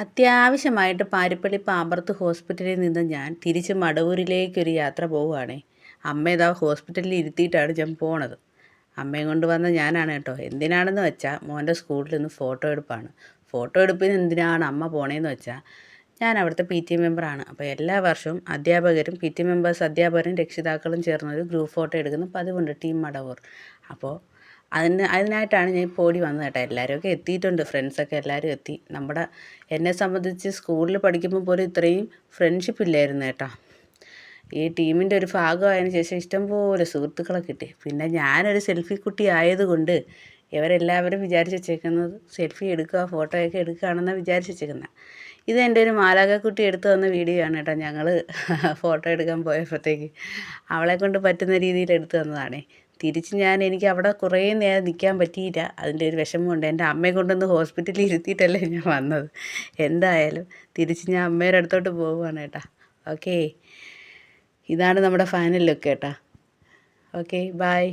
അത്യാവശ്യമായിട്ട് പാരിപ്പള്ളി പാമ്പർത്ത് ഹോസ്പിറ്റലിൽ നിന്ന് ഞാൻ തിരിച്ച് മടവൂരിലേക്കൊരു യാത്ര പോവുകയാണേ. അമ്മ ഇതാ ഹോസ്പിറ്റലിൽ ഇരുത്തിയിട്ടാണ് ഞാൻ പോണത്. അമ്മയും കൊണ്ട് വന്ന ഞാനാണ് കേട്ടോ. എന്തിനാണെന്ന് വെച്ചാൽ മോൻ്റെ സ്കൂളിൽ നിന്ന് ഫോട്ടോ എടുപ്പാണ്. ഫോട്ടോ എടുപ്പിന് എന്തിനാണ് അമ്മ പോണേന്ന് വെച്ചാൽ ഞാൻ അവിടുത്തെ PTA മെമ്പറാണ്. അപ്പോൾ എല്ലാ വർഷവും അധ്യാപകരും PTA മെമ്പേഴ്സ് അധ്യാപകരും രക്ഷിതാക്കളും ചേർന്നൊരു ഗ്രൂപ്പ് ഫോട്ടോ എടുക്കുന്ന പതിവുണ്ട് ടീം മടവൂർ. അപ്പോൾ അതിനായിട്ടാണ് ഞാൻ ഇപ്പോൾ ഓടി വന്നത് കേട്ടോ. എല്ലാവരുമൊക്കെ എത്തിയിട്ടുണ്ട്, ഫ്രണ്ട്സൊക്കെ എല്ലാവരും എത്തി. എന്നെ സംബന്ധിച്ച് സ്കൂളിൽ പഠിക്കുമ്പോൾ പോലും ഇത്രയും ഫ്രണ്ട്ഷിപ്പ് ഇല്ലായിരുന്നു കേട്ടോ. ഈ ടീമിൻ്റെ ഒരു ഭാഗമായതിനു ശേഷം ഇഷ്ടംപോലെ സുഹൃത്തുക്കളെ കിട്ടി. പിന്നെ ഞാനൊരു സെൽഫി കുട്ടി ആയതുകൊണ്ട് ഇവരെല്ലാവരും വിചാരിച്ച് വെച്ചേക്കുന്നത് സെൽഫി എടുക്കുക, ഫോട്ടോയൊക്കെ എടുക്കുകയാണെന്നാണ് വിചാരിച്ച് വെച്ചേക്കുന്നത്. ഇത് എൻ്റെ ഒരു മാലാഖക്കുട്ടി എടുത്തു തന്ന വീഡിയോ ആണ് കേട്ടോ. ഞങ്ങൾ ഫോട്ടോ എടുക്കാൻ പോയപ്പോഴത്തേക്ക് അവളെ കൊണ്ട് പറ്റുന്ന രീതിയിൽ എടുത്തു തന്നതാണേ. തിരിച്ച് എനിക്ക് അവിടെ കുറേ നേരം നിൽക്കാൻ പറ്റിയില്ല. അതിൻ്റെ ഒരു വിഷമമുണ്ട്. എൻ്റെ അമ്മയെ കൊണ്ടൊന്ന് ഹോസ്പിറ്റലിൽ ഇരുത്തിയിട്ടല്ലേ ഞാൻ വന്നത്. എന്തായാലും തിരിച്ച് ഞാൻ അമ്മയുടെ അടുത്തോട്ട് പോവുകയാണ് കേട്ടോ. ഓക്കേ, ഇതാണ് നമ്മുടെ ഫൈനൽ ലുക്ക് കേട്ടോ. Okay, by.